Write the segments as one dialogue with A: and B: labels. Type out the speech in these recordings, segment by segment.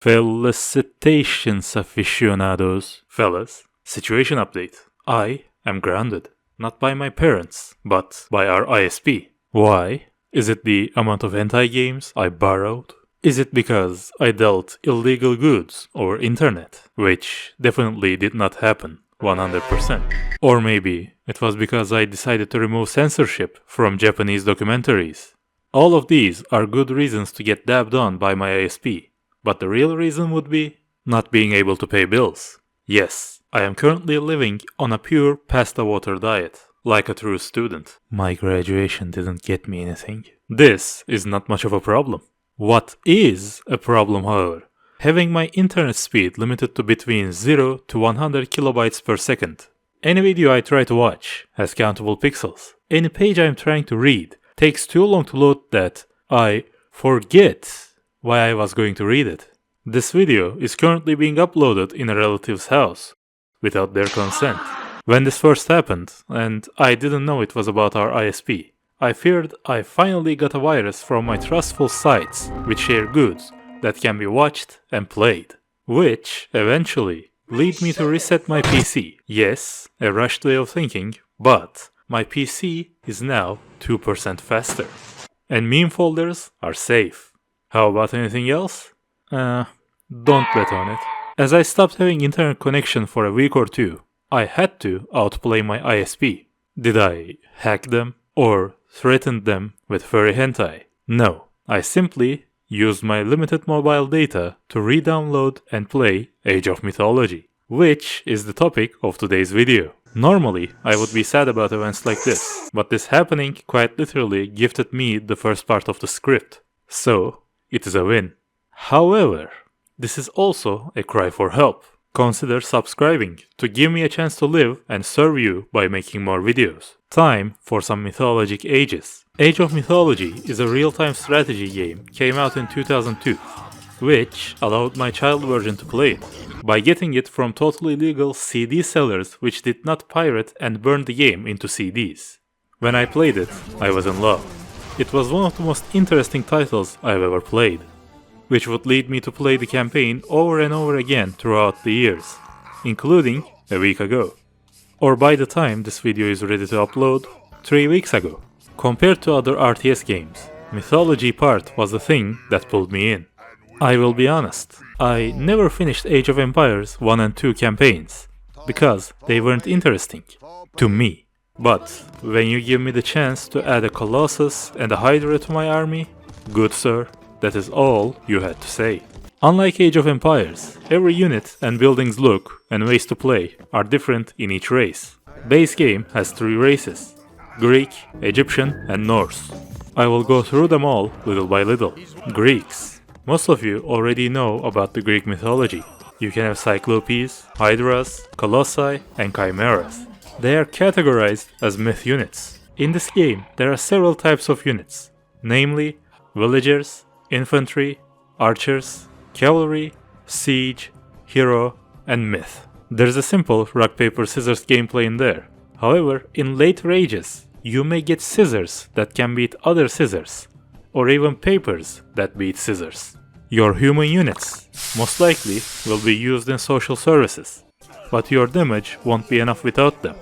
A: Felicitations, aficionados. Fellas, situation update. I am grounded. Not by my parents, but by our ISP. Why? Is it the amount of hentai games I borrowed? Is it because I dealt illegal goods over internet? Which definitely did not happen 100%. Or maybe it was because I decided to remove censorship from Japanese documentaries. All of these are good reasons to get dabbed on by my ISP. But the real reason would be not being able to pay bills. Yes, I am currently living on a pure pasta water diet, like a true student. My graduation didn't get me anything. This is not much of a problem. What is a problem, however? Having my internet speed limited to between 0 to 100 kilobytes per second. Any video I try to watch has countable pixels. Any page I am trying to read takes too long to load that I forget why I was going to read it. This video is currently being uploaded in a relative's house without their consent. When this first happened, and I didn't know it was about our ISP, I feared I finally got a virus from my trustful sites which share goods that can be watched and played, which eventually lead me to reset my PC. Yes, a rushed way of thinking, but my PC is now 2% faster. And meme folders are safe. How about anything else? Don't bet on it. As I stopped having internet connection for a week or two, I had to outplay my ISP. Did I hack them or threaten them with furry hentai? No, I simply used my limited mobile data to re-download and play Age of Mythology, which is the topic of today's video. Normally, I would be sad about events like this, but this happening quite literally gifted me the first part of the script. So, it is a win. However, this is also a cry for help. Consider subscribing to give me a chance to live and serve you by making more videos. Time for some mythologic ages. Age of Mythology is a real-time strategy game, came out in 2002, which allowed my child version to play it, by getting it from totally legal CD sellers which did not pirate and burn the game into CDs. When I played it, I was in love. It was one of the most interesting titles I've ever played, which would lead me to play the campaign over and over again throughout the years, including a week ago. Or by the time this video is ready to upload, 3 weeks ago. Compared to other RTS games, Mythology part was the thing that pulled me in. I will be honest, I never finished Age of Empires 1 and 2 campaigns, because they weren't interesting to me. But when you give me the chance to add a Colossus and a Hydra to my army, good sir, that is all you had to say. Unlike Age of Empires, every unit and building's look and ways to play are different in each race. Base game has 3 races: Greek, Egyptian and Norse. I will go through them all little by little. Greeks. Most of you already know about the Greek mythology. You can have Cyclopes, Hydras, Colossi and Chimeras. They are categorized as myth units. In this game, there are several types of units, namely villagers, infantry, archers, cavalry, siege, hero, and myth. There's a simple rock paper scissors gameplay in there. However, in later ages, you may get scissors that can beat other scissors, or even papers that beat scissors. Your human units most likely will be used in social services, but your damage won't be enough without them,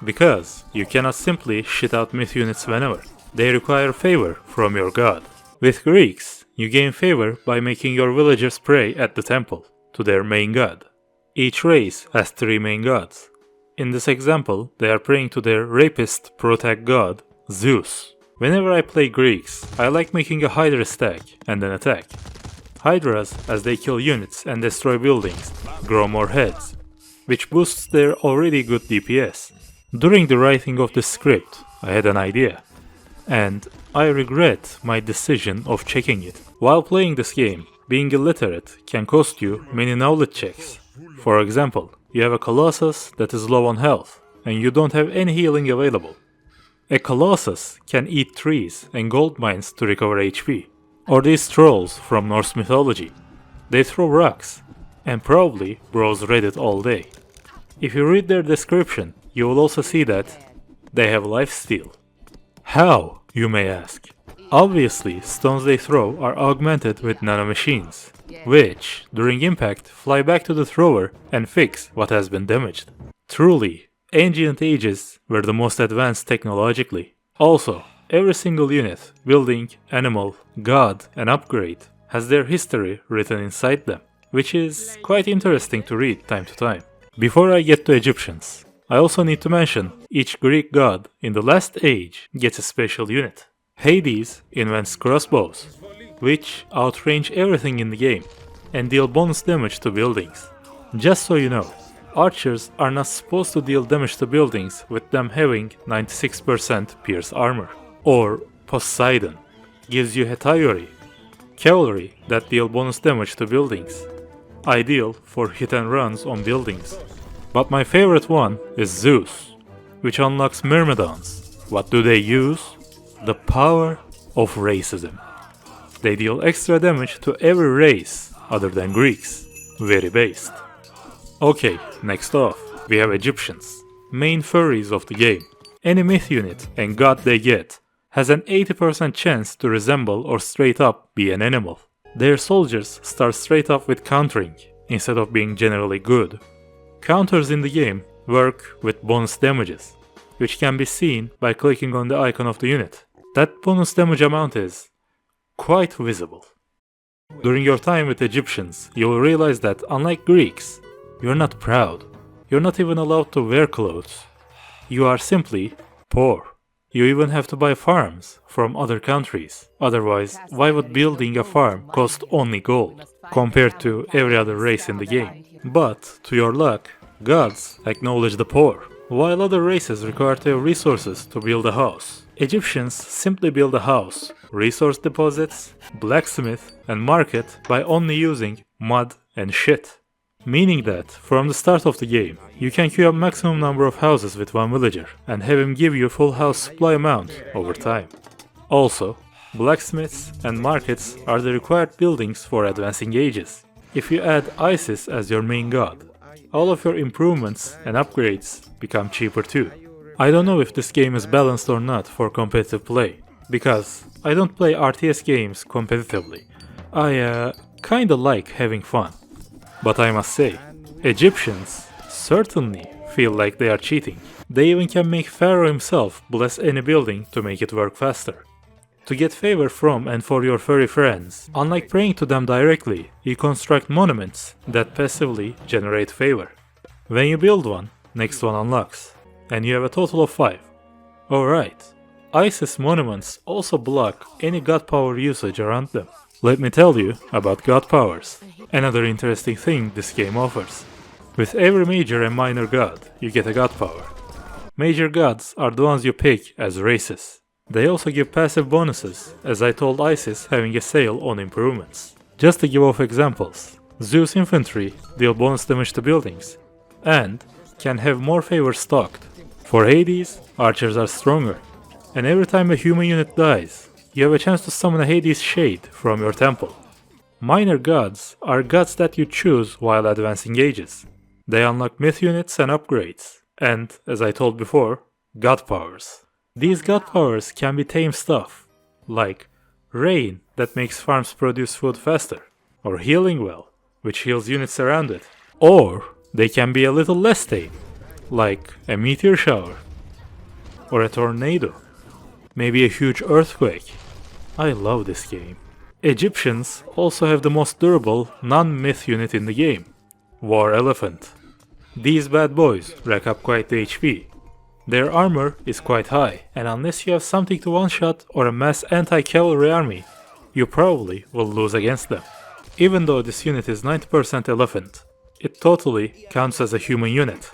A: because you cannot simply shit out myth units whenever. They require favor from your god. With Greeks, you gain favor by making your villagers pray at the temple to their main god. Each race has 3 main gods. In this example, they are praying to their rapist protag god, Zeus. Whenever I play Greeks, I like making a Hydra stack and then attack. Hydras, as they kill units and destroy buildings, grow more heads, which boosts their already good DPS. During the writing of this script, I had an idea, and I regret my decision of checking it. While playing this game, being illiterate can cost you many knowledge checks. For example, you have a Colossus that is low on health, and you don't have any healing available. A Colossus can eat trees and gold mines to recover HP. Or these trolls from Norse mythology. They throw rocks, and probably browse Reddit all day. If you read their description, you will also see that they have lifesteal. How, you may ask? Obviously, stones they throw are augmented with nanomachines. which, during impact, fly back to the thrower and fix what has been damaged. Truly, ancient ages were the most advanced technologically. Also, every single unit, building, animal, god, and upgrade has their history written inside them, which is quite interesting to read time to time. Before I get to Egyptians, I also need to mention each Greek god in the last age gets a special unit. Hades invents crossbows, which outrange everything in the game and deal bonus damage to buildings. Just so you know, archers are not supposed to deal damage to buildings with them having 96% pierce armor. Or Poseidon gives you Hetaiori, cavalry that deal bonus damage to buildings, ideal for hit and runs on buildings. But my favorite one is Zeus, which unlocks Myrmidons. What do they use? The power of racism. They deal extra damage to every race other than Greeks. Very based. Okay, next off, we have Egyptians, main furries of the game. Any myth unit and god they get has an 80% chance to resemble or straight up be an animal. Their soldiers start straight up with countering, instead of being generally good. Counters in the game work with bonus damages, which can be seen by clicking on the icon of the unit. That bonus damage amount is quite visible. During your time with Egyptians, you will realize that unlike Greeks, you're not proud. You're not even allowed to wear clothes. You are simply poor. You even have to buy farms from other countries. Otherwise, why would building a farm cost only gold, compared to every other race in the game? But, to your luck, gods acknowledge the poor, while other races require to have resources to build a house. Egyptians simply build a house, resource deposits, blacksmith, and market by only using mud and shit. Meaning that, from the start of the game, you can queue up maximum number of houses with one villager, and have him give you full house supply amount over time. Also, blacksmiths and markets are the required buildings for advancing ages. If you add Isis as your main god, all of your improvements and upgrades become cheaper too. I don't know if this game is balanced or not for competitive play, because I don't play RTS games competitively. I kinda like having fun. But I must say, Egyptians certainly feel like they are cheating. They even can make Pharaoh himself bless any building to make it work faster. To get favor from and for your furry friends, unlike praying to them directly, you construct monuments that passively generate favor. When you build one, next one unlocks, and you have a total of 5. Alright, Isis monuments also block any god power usage around them. Let me tell you about god powers, another interesting thing this game offers. With every major and minor god, you get a god power. Major gods are the ones you pick as races. They also give passive bonuses, as I told Isis having a sale on improvements. Just to give off examples, Zeus infantry deal bonus damage to buildings, and can have more favor stocked. For Hades, archers are stronger, and every time a human unit dies, you have a chance to summon a Hades shade from your temple. Minor gods are gods that you choose while advancing ages. They unlock myth units and upgrades, and, as I told before, god powers. These god powers can be tame stuff, like rain that makes farms produce food faster, or healing well, which heals units around it. Or they can be a little less tame, like a meteor shower, or a tornado, maybe a huge earthquake. I love this game. Egyptians also have the most durable non-myth unit in the game, War Elephant. These bad boys rack up quite the HP. Their armor is quite high, and unless you have something to one-shot or a mass anti-cavalry army, you probably will lose against them. Even though this unit is 90% elephant, it totally counts as a human unit.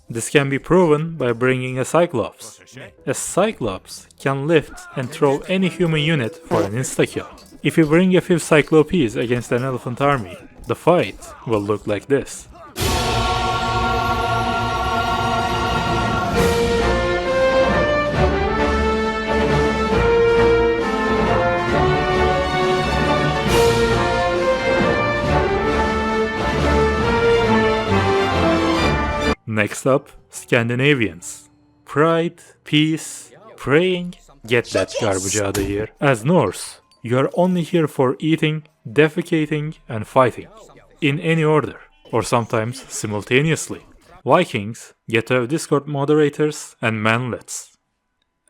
A: This can be proven by bringing a Cyclops. A Cyclops can lift and throw any human unit for an insta-kill. If you bring a few Cyclopes against an elephant army, the fight will look like this. Next up, Scandinavians. Pride, peace, praying, get that garbage out of here. As Norse, you are only here for eating, defecating, and fighting, in any order, or sometimes simultaneously. Vikings get to have Discord moderators and manlets.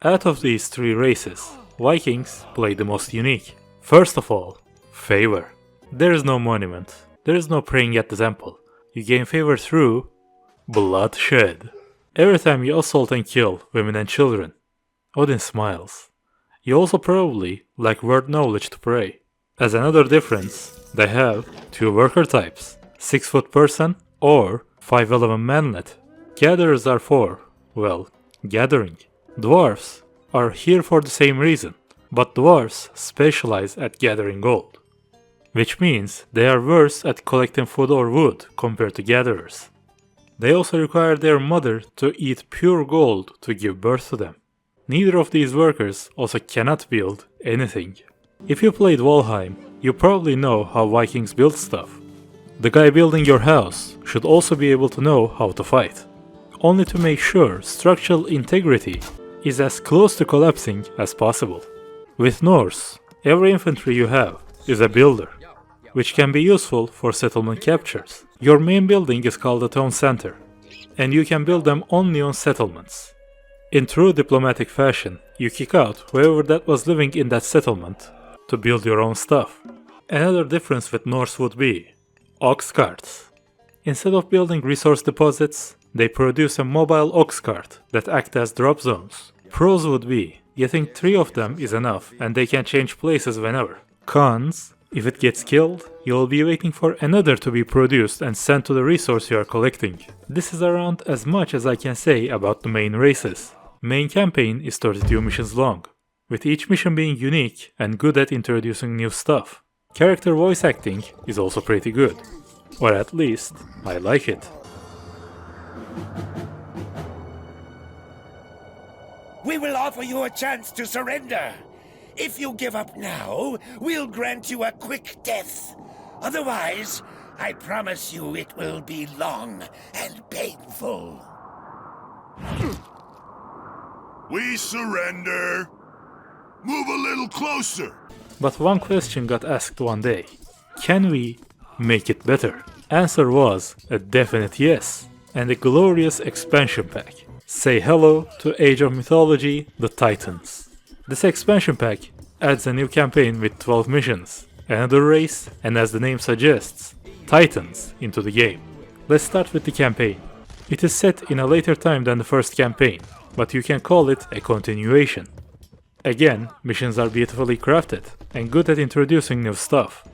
A: Out of these three races, Vikings play the most unique. First of all, favor. There is no monument, there is no praying at the temple. You gain favor through bloodshed. Every time you assault and kill women and children, Odin smiles. You also probably lack word knowledge to pray. As another difference, they have two worker types, 6-foot person or 5'11" manlet. Gatherers are for, well, gathering. Dwarves are here for the same reason, but dwarves specialize at gathering gold, which means they are worse at collecting food or wood compared to gatherers. They also require their mother to eat pure gold to give birth to them. Neither of these workers also cannot build anything. If you played Valheim, you probably know how Vikings build stuff. The guy building your house should also be able to know how to fight, only to make sure structural integrity is as close to collapsing as possible. With Norse, every infantry you have is a builder, which can be useful for settlement captures. Your main building is called a town center, and you can build them only on settlements. In true diplomatic fashion, you kick out whoever that was living in that settlement to build your own stuff. Another difference with Norse would be ox carts. Instead of building resource deposits, they produce a mobile ox cart that act as drop zones. Pros would be getting 3 of them is enough and they can change places whenever. Cons, if it gets killed, you'll be waiting for another to be produced and sent to the resource you are collecting. This is around as much as I can say about the main races. Main campaign is 32 missions long, with each mission being unique and good at introducing new stuff. Character voice acting is also pretty good, or at least I like it.
B: We will offer you a chance to surrender. If you give up now, we'll grant you a quick death. Otherwise, I promise you it will be long and painful.
C: We surrender. Move a little closer.
A: But one question got asked one day. Can we make it better? Answer was a definite yes, and a glorious expansion pack. Say hello to Age of Mythology, the Titans. This expansion pack adds a new campaign with 12 missions, another race, and as the name suggests, Titans into the game. Let's start with the campaign. It is set in a later time than the first campaign, but you can call it a continuation. Again, missions are beautifully crafted and good at introducing new stuff.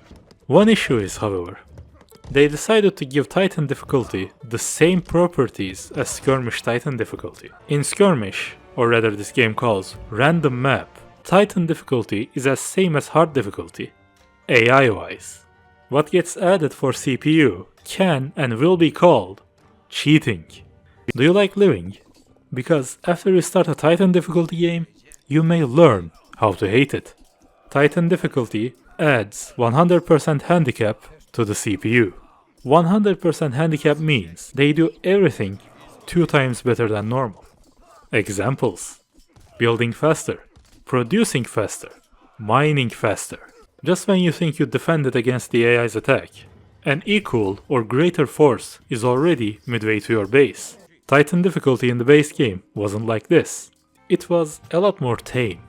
A: One issue is, however, they decided to give Titan difficulty the same properties as Skirmish Titan difficulty. In Skirmish, or rather this game calls random map, Titan difficulty is as same as hard difficulty, AI-wise. What gets added for CPU can and will be called cheating. Do you like living? Because after you start a Titan difficulty game, you may learn how to hate it. Titan difficulty adds 100% handicap to the CPU. 100% handicap means they do everything 2 times better than normal. Examples: building faster, producing faster, mining faster. Just when you think you defended against the AI's attack, an equal or greater force is already midway to your base. Titan difficulty in the base game wasn't like this. It was a lot more tame.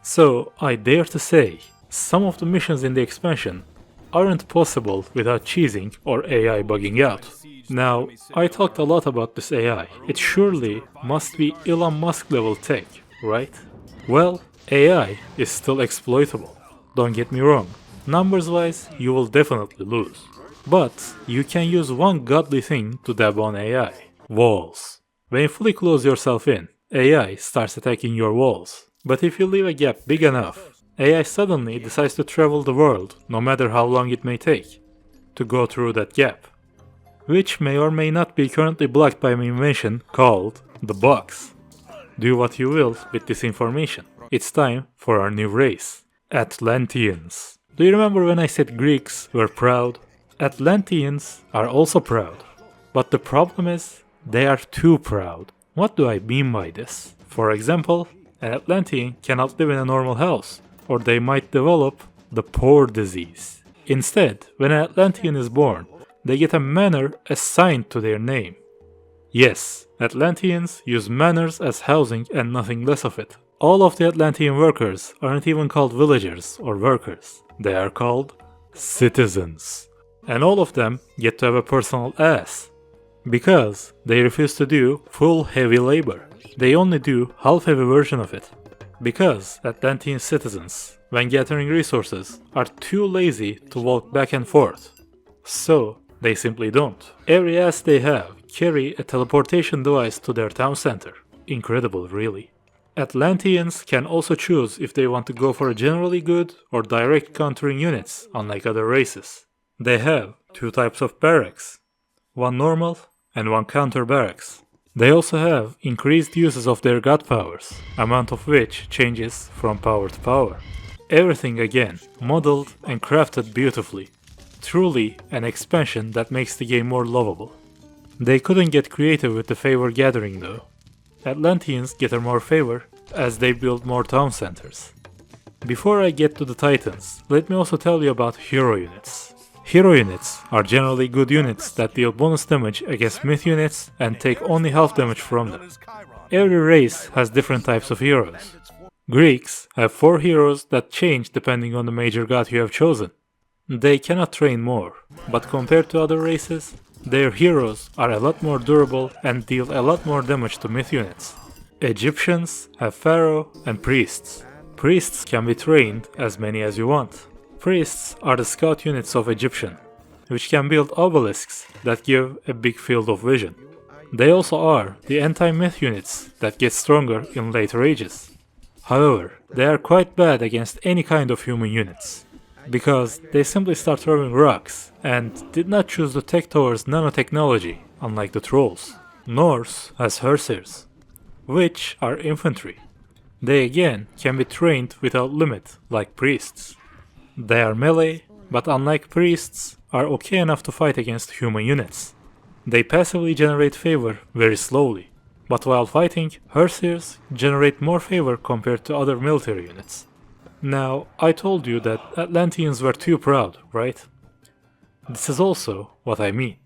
A: So I dare to say, some of the missions in the expansion aren't possible without cheesing or AI bugging out. Now, I talked a lot about this AI. It surely must be Elon Musk level tech, right? Well, AI is still exploitable. Don't get me wrong. Numbers wise, you will definitely lose. But you can use one godly thing to dab on AI. Walls. When you fully close yourself in, AI starts attacking your walls. But if you leave a gap big enough, AI suddenly decides to travel the world, no matter how long it may take, to go through that gap. Which may or may not be currently blocked by an invention called the box. Do what you will with this information. It's time for our new race, Atlanteans. Do you remember when I said Greeks were proud? Atlanteans are also proud. But the problem is, they are too proud. What do I mean by this? For example, an Atlantean cannot live in a normal house, or they might develop the poor disease. Instead, when an Atlantean is born, they get a manor assigned to their name. Yes, Atlanteans use manors as housing and nothing less of it. All of the Atlantean workers aren't even called villagers or workers. They are called citizens. And all of them get to have a personal ass. Because they refuse to do full heavy labor. They only do half heavy version of it. Because Atlantean citizens, when gathering resources, are too lazy to walk back and forth. So, they simply don't. Every ass they have carry a teleportation device to their town center. Incredible, really. Atlanteans can also choose if they want to go for a generally good or direct countering units, unlike other races. They have two types of barracks, one normal and one counter barracks. They also have increased uses of their god powers, amount of which changes from power to power. Everything again, modeled and crafted beautifully. Truly an expansion that makes the game more lovable. They couldn't get creative with the favor gathering though. Atlanteans get more favor as they build more town centers. Before I get to the Titans, let me also tell you about hero units. Hero units are generally good units that deal bonus damage against myth units and take only half damage from them. Every race has different types of heroes. Greeks have 4 heroes that change depending on the major god you have chosen. They cannot train more, but compared to other races, their heroes are a lot more durable and deal a lot more damage to myth units. Egyptians have pharaoh and priests. Priests can be trained as many as you want. Priests are the scout units of Egyptian, which can build obelisks that give a big field of vision. They also are the anti-myth units that get stronger in later ages. However, they are quite bad against any kind of human units, because they simply start throwing rocks and did not choose the tech towards nanotechnology, unlike the trolls. Norse has Hersirs, which are infantry. They again can be trained without limit, like priests. They are melee, but unlike priests, are okay enough to fight against human units. They passively generate favor very slowly, but while fighting, Hersirs generate more favor compared to other military units. Now, I told you that Atlanteans were too proud, right? This is also what I mean.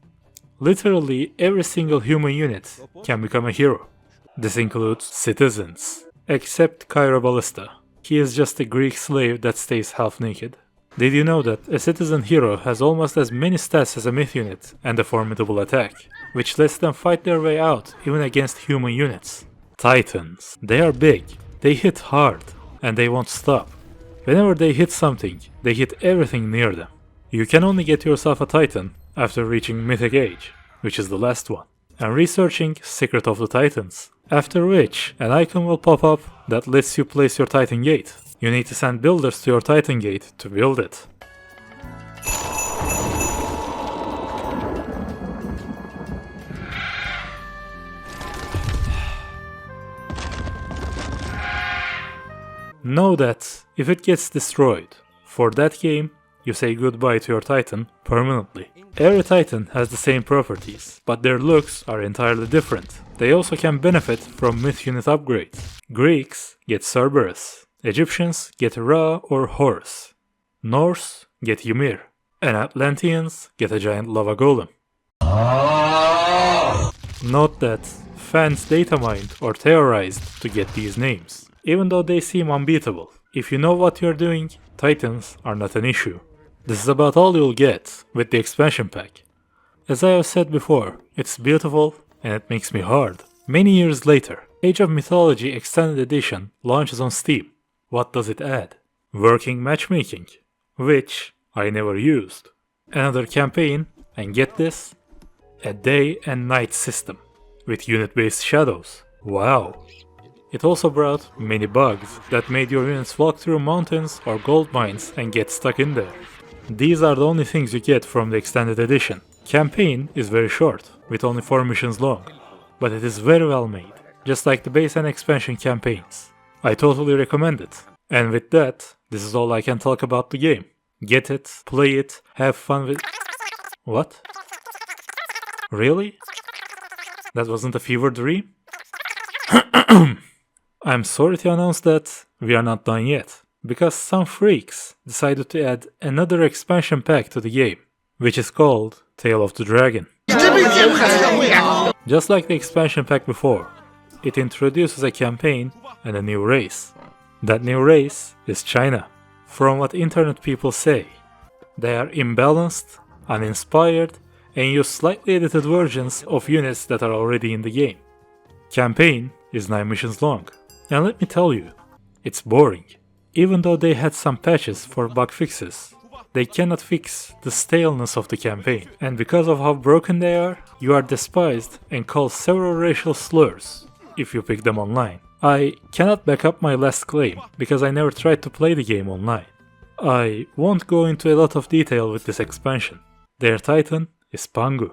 A: Literally every single human unit can become a hero. This includes citizens, except Ballista. He is just a Greek slave that stays half naked. Did you know that a citizen hero has almost as many stats as a myth unit and a formidable attack, which lets them fight their way out even against human units? Titans. They are big, they hit hard, and they won't stop. Whenever they hit something, they hit everything near them. You can only get yourself a Titan after reaching Mythic Age, which is the last one, and researching Secret of the Titans, after which an icon will pop up that lets you place your Titan Gate. You need to send builders to your Titan Gate to build it. Know that if it gets destroyed, for that game, you say goodbye to your Titan permanently. Every Titan has the same properties, but their looks are entirely different. They also can benefit from myth unit upgrades. Greeks get Cerberus, Egyptians get Ra or Horus, Norse get Ymir, and Atlanteans get a giant lava golem. Note that fans data mined or theorized to get these names, even though they seem unbeatable. If you know what you're doing, Titans are not an issue. This is about all you'll get with the expansion pack. As I have said before, it's beautiful and it makes me hard. Many years later, Age of Mythology Extended Edition launches on Steam. What does it add? Working matchmaking, which I never used. Another campaign, and get this, a day and night system with unit-based shadows. Wow! It also brought many bugs that made your units walk through mountains or gold mines and get stuck in there. These are the only things you get from the extended edition. Campaign is very short, with only 4 missions long, but it is very well made, just like the base and expansion campaigns. I totally recommend it. And with that, this is all I can talk about the game. Get it, play it, have fun with... What? Really? That wasn't a fever dream? I'm sorry to announce that we are not done yet. because some freaks decided to add another expansion pack to the game, which is called Tale of the Dragon. Just like the expansion pack before, it introduces a campaign and a new race. That new race is China. From what internet people say, they are imbalanced, uninspired, and use slightly edited versions of units that are already in the game. Campaign is 9 missions long, and let me tell you, it's boring. Even though they had some patches for bug fixes, they cannot fix the staleness of the campaign, and because of how broken they are, you are despised and called several racial slurs if you pick them online. I cannot back up my last claim because I never tried to play the game online. I won't go into a lot of detail with this expansion. Their titan is Pangu,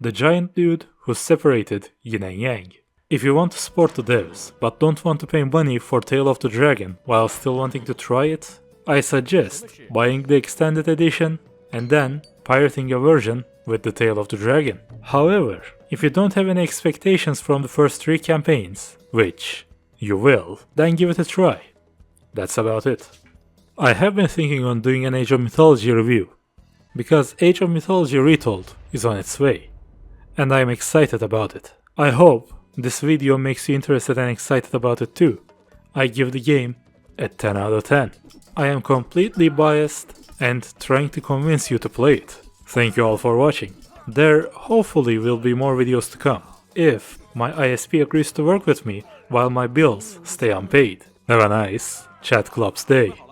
A: the giant dude who separated yin and yang. If you want to support the devs, but don't want to pay money for Tale of the Dragon while still wanting to try it, I suggest buying the extended edition and then pirating a version with the Tale of the Dragon. However, if you don't have any expectations from the first 3 campaigns, which you will, then give it a try. That's about it. I have been thinking on doing an Age of Mythology review, because Age of Mythology Retold is on its way, and I am excited about it. I hope this video makes you interested and excited about it too. I give the game a 10 out of 10. I am completely biased and trying to convince you to play it. Thank you all for watching. There hopefully will be more videos to come, if my ISP agrees to work with me while my bills stay unpaid. Have a nice Chat Clubs day.